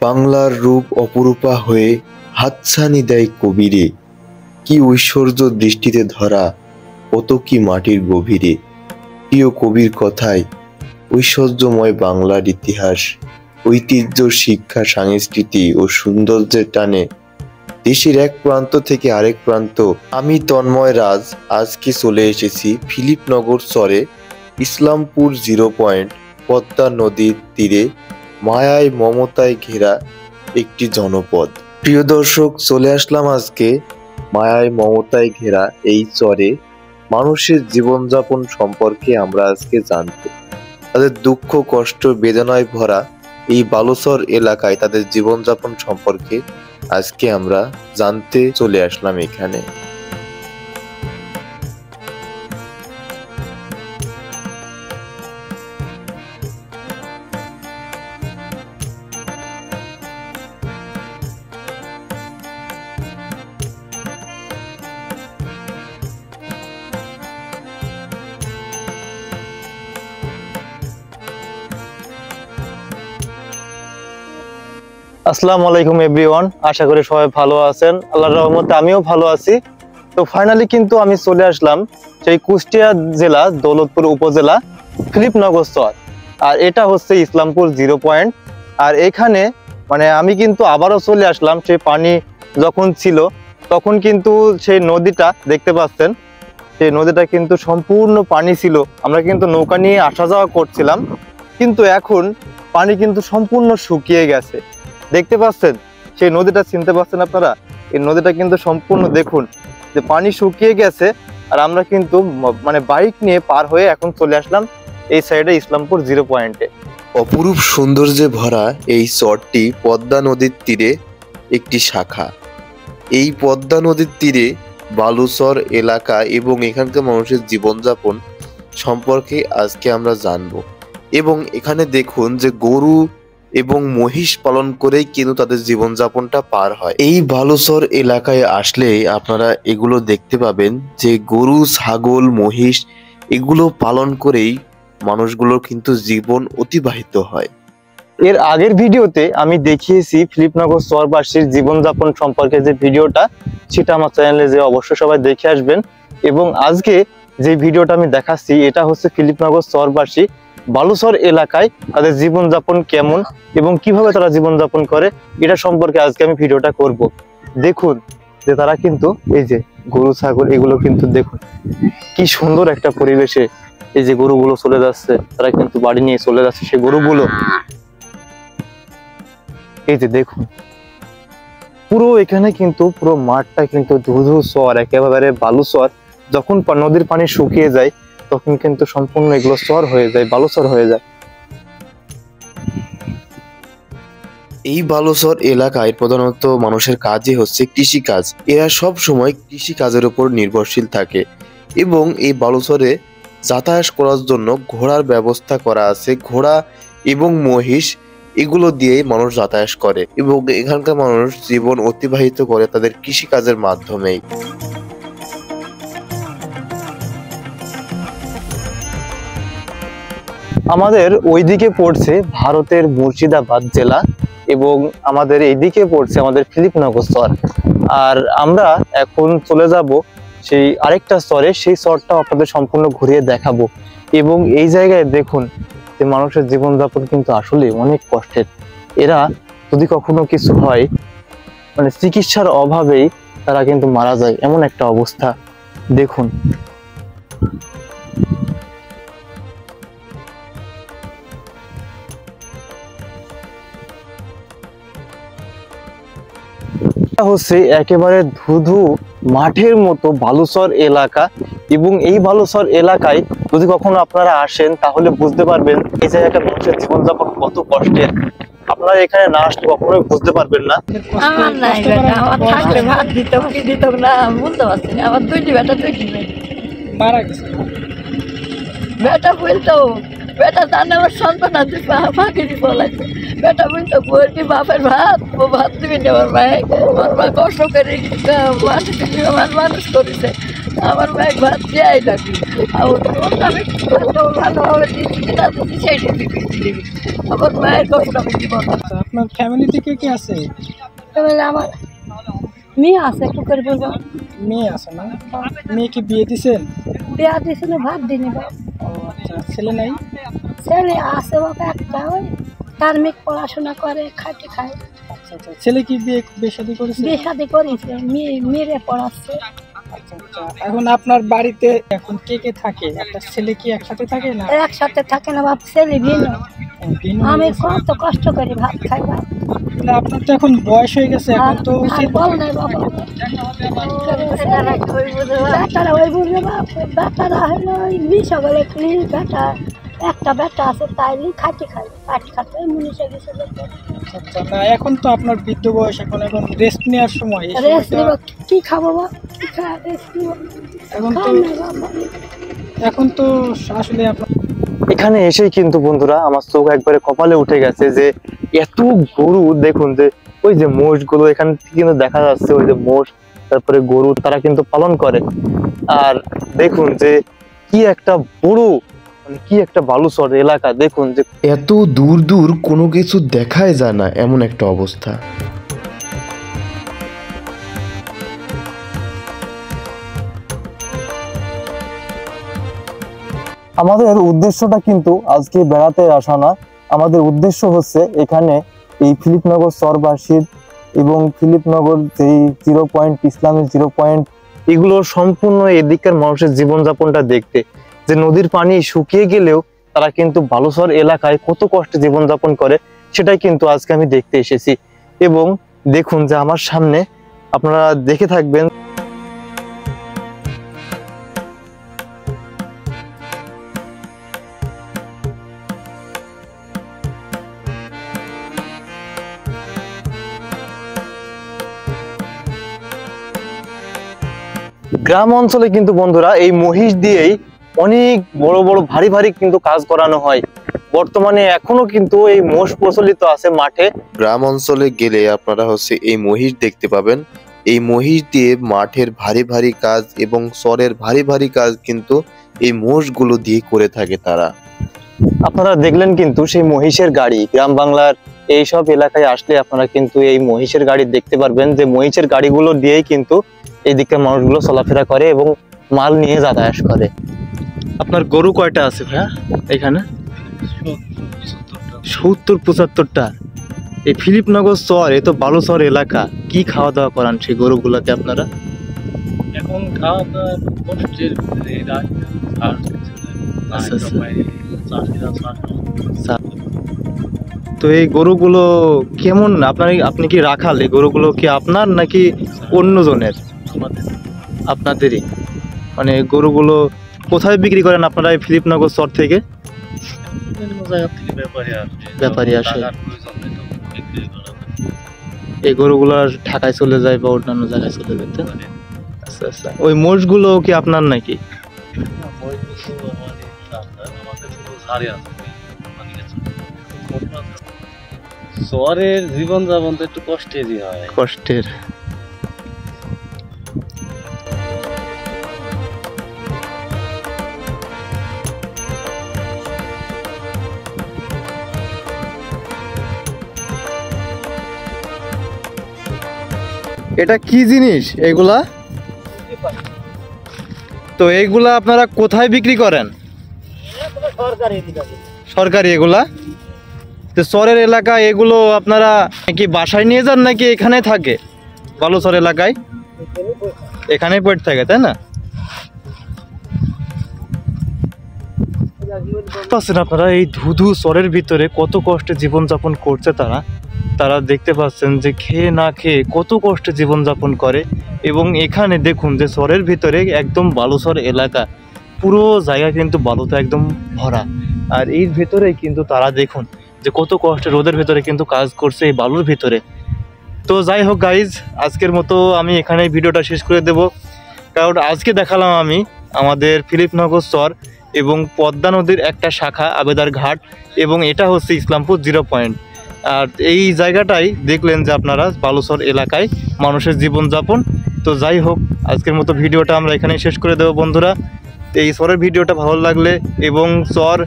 বাংলার রূপ অপরূপা হয়ে হাতছানি দেয় কবিরে, কি ঐশ্বর্য দৃষ্টিতে ধরা, কত কি মাটির গভীরে। প্রিয় কবির কথায় ঐশ্বর্যময় বাংলার ইতিহাস, ঐতিহ্য, শিক্ষা, সংস্কৃতি ও সৌন্দর্যের টানে দেশের এক প্রান্ত থেকে আরেক প্রান্ত। আমি তন্ময় রাজ আজকে চলে এসেছি ফিলিপনগর চরে, ইসলামপুর 0 পয়েন্ট, পদ্মা নদীর তীরে, মায়ায় মমতায় ঘেরা একটি জনপদ। প্রিয় দর্শক, চলে আসলাম আজকে মায়ায় মমতায় ঘেরা এই চরে মানুষের জীবনযাপন সম্পর্কে আমরা আজকে জানতে, তাদের দুঃখ কষ্ট বেদনায় ভরা এই বালুচর এলাকায় তাদের জীবনযাপন সম্পর্কে আজকে আমরা জানতে চলে আসলাম এখানে। আসসালামু আলাইকুম এভরিওয়ান, আশা করি সবাই ভালো আছেন। আল্লাহর রহমতে আমিও ভালো আছি। তো ফাইনালি কিন্তু আমি চলে আসলাম সেই কুষ্টিয়া জেলা দৌলতপুর উপজেলা ফিলিপনগর চর, আর এটা হচ্ছে ইসলামপুর 0 পয়েন্ট। আর এখানে আমি কিন্তু আবারও চলে আসলাম সেই পানি যখন ছিল তখন কিন্তু সেই নদীটা দেখতে পাচ্ছেন, সেই নদীটা কিন্তু সম্পূর্ণ পানি ছিল। আমরা কিন্তু নৌকা নিয়ে আসা যাওয়া করছিলাম, কিন্তু এখন পানি কিন্তু সম্পূর্ণ শুকিয়ে গেছে। দেখতে পাচ্ছেন সেই নদীটা, চিনতে পাচ্ছেন আপনারা? এই নদীটা কিন্তু সম্পূর্ণ দেখুন যে পানি শুকিয়ে গেছে। আর আমরা কিন্তু বাইক নিয়ে পার হয়ে এখন চলে আসলাম এই সাইডে ইসলামপুর 0 পয়েন্টে। অপরূপ সৌন্দর্যে ভরা এই চরটি পদ্মা নদীর তীরে একটি শাখা। এই পদ্মা নদীর তীরে বালুচর এলাকা এবং এখানকার মানুষের জীবনযাপন সম্পর্কে আজকে আমরা জানবো। এবং এখানে দেখুন যে গরু এবং মহিষ পালন করেই কিন্তু তাদের জীবনযাপনটা পার হয়। এই বালুচর এলাকায় আসলে আপনারা এগুলো দেখতে পাবেন যে গরু, ছাগল, মহিষ এগুলো পালন করেই মানুষগুলোর কিন্তু জীবন অতিবাহিত হয়। এর আগের ভিডিওতে আমি দেখিয়েছি ফিলিপনগর চরবাসীর জীবনযাপন সম্পর্কে যে ভিডিওটা, সেটা আমার চ্যানেলে যে অবশ্যই সবাই দেখে আসবেন। এবং আজকে যে ভিডিওটা আমি দেখাচ্ছি এটা হচ্ছে ফিলিপনগর চরবাসী বালুচর এলাকায় তাদের জীবনযাপন কেমন এবং কিভাবে তারা জীবনযাপন করে এটা সম্পর্কে আজকে আমি ভিডিওটা করব। দেখুন যে তারা কিন্তু এই যে গরু ছাগল এগুলো কিন্তু দেখুন কি সুন্দর একটা পরিবেশে এই যে গরুগুলো চলে যাচ্ছে, তারা কিন্তু বাড়ি নিয়ে চলে যাচ্ছে সেই গরুগুলো। এই যে দেখুন পুরো এখানে কিন্তু পুরো মাঠটা কিন্তু ধুধু চর, একেবারে বালুচর। যখন নদীর পানি শুকিয়ে যায় তখন কিন্তু সম্পূর্ণ এগুলো চর হয়ে যায়, বালুচর হয়ে যায়। এই বালুচর এলাকায় প্রধানত মানুষের কাজই হচ্ছে কৃষিকাজ। এরা সব সময় কৃষি কাজের উপর নির্ভরশীল থাকে এবং এই বালুচরে যাতায়াত করার জন্য ঘোড়ার ব্যবস্থা করা আছে। ঘোড়া এবং মহিষ এগুলো দিয়ে মানুষ যাতায়াত করে এবং এখানকার মানুষ জীবন অতিবাহিত করে তাদের কৃষিকাজের মাধ্যমেই। আমাদের ওইদিকে পড়ছে ভারতের মুর্শিদাবাদ জেলা এবং আমাদের এইদিকে পড়ছে আমাদের ফিলিপনগর চর। আর আমরা এখন চলে যাব সেই আরেকটা চরে, সেই চরটাও আপনাদের সম্পূর্ণ ঘুরিয়ে দেখাবো। এবং এই জায়গায় দেখুন যে মানুষের জীবনযাপন কিন্তু আসলে অনেক কষ্টের। এরা যদি কখনো কিছু হয় চিকিৎসার অভাবেই তারা কিন্তু মারা যায়, এমন একটা অবস্থা। দেখুন হচ্ছে একেবারে ধুধু মাঠের মতো বালুচর এলাকা। এবং এই বালুচর এলাকায় যদি কখনো আপনারা আসেন তাহলে বুঝতে পারবেন এই জায়গাটা মানুষের জীবনযাপন কত কষ্টের। আপনারা এখানে না আসলে কখনোই বুঝতে পারবেন না। আমার নাই বেটা, আমার থাকলে ভাত দিত কি দিত না বুঝতে পারছি না। আমার দুইটি বেটা মারা গেছে। বেটা বলতো বেটা জানে আমার সন্তান আছে, ফাঁকি দিয়ে বলাইছে। বেটা বলতো বলছি বাপের ভাত, ও ভাত দিবি না আমার ভাই। আমার মা কষ্ট করে মানুষ করেছে। আমার ভাই ভাত দেয় নাকি আমি ভালোভাবে দিচ্ছি কিনা দিচ্ছি সেইটা দিবি আমার মায়ের কষ্ট আমি দিব না। আপনার ফ্যামিলিতে কে কে আছে? এবারে আমার মেয়ে আছে একটু করে বলবো। মেয়ে আছে না? মেয়েকে বিয়ে দিছেন? বিয়া দিয়েছিল ভাত দিনে বাবা। ও আচ্ছা, ছেলে নাই? ছেলে আছে বাবা একটা, ওই তার মেয়ে পড়াশোনা করে খাটে খায়। আচ্ছা আচ্ছা, ছেলে কি বিয়ে শাদী করেছে? বিয়ে শাদী করেছে, মেয়ে পড়াচ্ছে। আচ্ছা আচ্ছা, এখন আপনার বাড়িতে এখন কে কে থাকে? একটা ছেলে কি একসাথে থাকে না? একসাথে থাকে না বাপ, ছেলে ভিন্ন। আমি কত কষ্ট করি ভাত খাই ভাই। আপনার তো এখন বয়স হয়ে গেছে, এখন তো আর বল নাই বাবা, বেটারা ওই বুঝবে বাপ, বেটারা হলো ওই সকলে বেটা একটা বেটা আছে তাই খাটি খাই কাটি খাতে মুনিশে গেছে। আচ্ছা না, এখন তো আপনার বৃদ্ধ বয়স, এখন রেস্ট নেওয়ার সময়। রেস্ট নিব, কি খাবো বা কি খাই রেস্ট নিব এখন তো আসলে আপনার এখানে এসেই কিন্তু বন্ধুরা আমার চোখ একবারে কপালে উঠে গেছে যে এত গরু। দেখুন যে ওই যে মোষ গুলো এখান থেকে কিন্তু দেখা যাচ্ছে, ওই যে মোষ তারপরে গরু তারা কিন্তু পালন করে। আর দেখুন যে কি একটা বড় মানে কি একটা বালুচর এলাকা। দেখুন যে এত দূর দূর কোনো কিছু দেখাই যায় না, এমন একটা অবস্থা। আমাদের উদ্দেশ্যটা কিন্তু আজকে বেড়াতে আসা না, আমাদের উদ্দেশ্য হচ্ছে এখানে এই ফিলিপনগর চরবাসীর এবং ফিলিপনগর যেই 0 পয়েন্ট, ইসলামের 0 পয়েন্ট, এগুলো সম্পূর্ণ এদিকের মানুষের জীবনযাপনটা দেখতে। যে নদীর পানি শুকিয়ে গেলেও তারা কিন্তু বালুচর এলাকায় কত কষ্টে জীবনযাপন করে সেটাই কিন্তু আজকে আমি দেখতে এসেছি। এবং দেখুন যে আমার সামনে আপনারা দেখে থাকবেন গ্রাম অঞ্চলে কিন্তু বন্ধুরা এই মহিষ দিয়েই অনেক বড় বড় ভারী ভারী কিন্তু কাজ করানো হয়। বর্তমানে এখনো কিন্তু এই মোষ প্রচলিত আছে মাঠে। গ্রাম অঞ্চলে গেলে আপনারা এই মহিষ দেখতে পাবেন। এই মহিষ দিয়ে মাঠের ভারী ভারী কাজ এবং চরের ভারী ভারী কাজ কিন্তু এই মোষগুলো দিয়ে করে থাকে তারা। আপনারা দেখলেন কিন্তু সেই মহিষের গাড়ি। গ্রাম বাংলার এইসব এলাকায় আসলে আপনারা কিন্তু এই মহিষের গাড়ি দেখতে পারবেন, যে মহিষের গাড়িগুলো দিয়েই কিন্তু এইদিকে মানুষগুলো চলাফেরা করে এবং মাল নিয়ে যাতায়াত করে। আপনার গরু কয়টা আছে ভাইয়া এখানে? 70-75টা। এই ফিলিপনগর চর, এ তো বালুচর এলাকা, কি খাওয়া দাওয়া করান সেই গরুগুলাকে আপনারা? এখন খাওয়া দাওয়া কষ্টের তো এই গরুগুলো কেমন? আপনি কি রাখাল? এই গরুগুলো কি আপনার নাকি অন্যজনের? আপনাদেরই। মানে গরুগুলো কোথায় বিক্রি করেন আপনারা এই ফিলিপনগর চর থেকে? ব্যাপারী আসে। এই গরুগুলো ঢাকায় চলে যায় বা অন্যান্য জায়গায় চলে যেতে। আচ্ছা আচ্ছা, ওই মোষগুলো কি আপনার নাকি? শহরের জীবনযাপন তো একটু কষ্টেরই হয়। কষ্টের। এটা কি জিনিস এগুলা? তো এইগুলা আপনারা কোথায় বিক্রি করেন? সরকারি এগুলা? তো চরের এলাকা এগুলো আপনারা কি বাসায় নিয়ে যান নাকি এখানে থাকে? বালুচর এলাকায় এখানে পড়ে থাকে, তাই না? পাচ্ছেন আপনারা এই ধুধু চরের ভিতরে কত কষ্টে জীবনযাপন করছে তারা। তারা দেখতে পাচ্ছেন যে খেয়ে না খেয়ে কত কষ্টে জীবনযাপন করে। এবং এখানে দেখুন যে চরের ভিতরে একদম বালুচর এলাকা, পুরো জায়গা কিন্তু বালুতে একদম ভরা। আর এর ভেতরে কিন্তু তারা দেখুন যে কত কষ্টে রোদের ভেতরে কিন্তু কাজ করছে এই বালুর ভিতরে। তো যাই হোক গাইজ, আজকের মতো আমি এখানে ভিডিওটা শেষ করে দেব। কারণ আজকে দেখালাম আমি আমাদের ফিলিপনগর চর এবং পদ্মা নদীর একটা শাখা আবেদার ঘাট, এবং এটা হচ্ছে ইসলামপুর 0 পয়েন্ট। আর এই জায়গাটাই দেখলেন যে আপনারা বালুচর এলাকায় মানুষের জীবনযাপন। তো যাই হোক, আজকের মতো ভিডিওটা আমরা এখানেই শেষ করে দেবো বন্ধুরা। এই চরের ভিডিওটা ভালো লাগলে এবং চর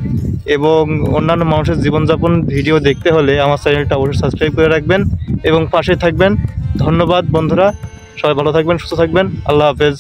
এবং অন্যান্য মানুষের জীবনযাপন ভিডিও দেখতে হলে আমার চ্যানেলটা অবশ্যই সাবস্ক্রাইব করে রাখবেন এবং পাশে থাকবেন। ধন্যবাদ বন্ধুরা, সবাই ভালো থাকবেন, সুস্থ থাকবেন, আল্লাহ হাফেজ।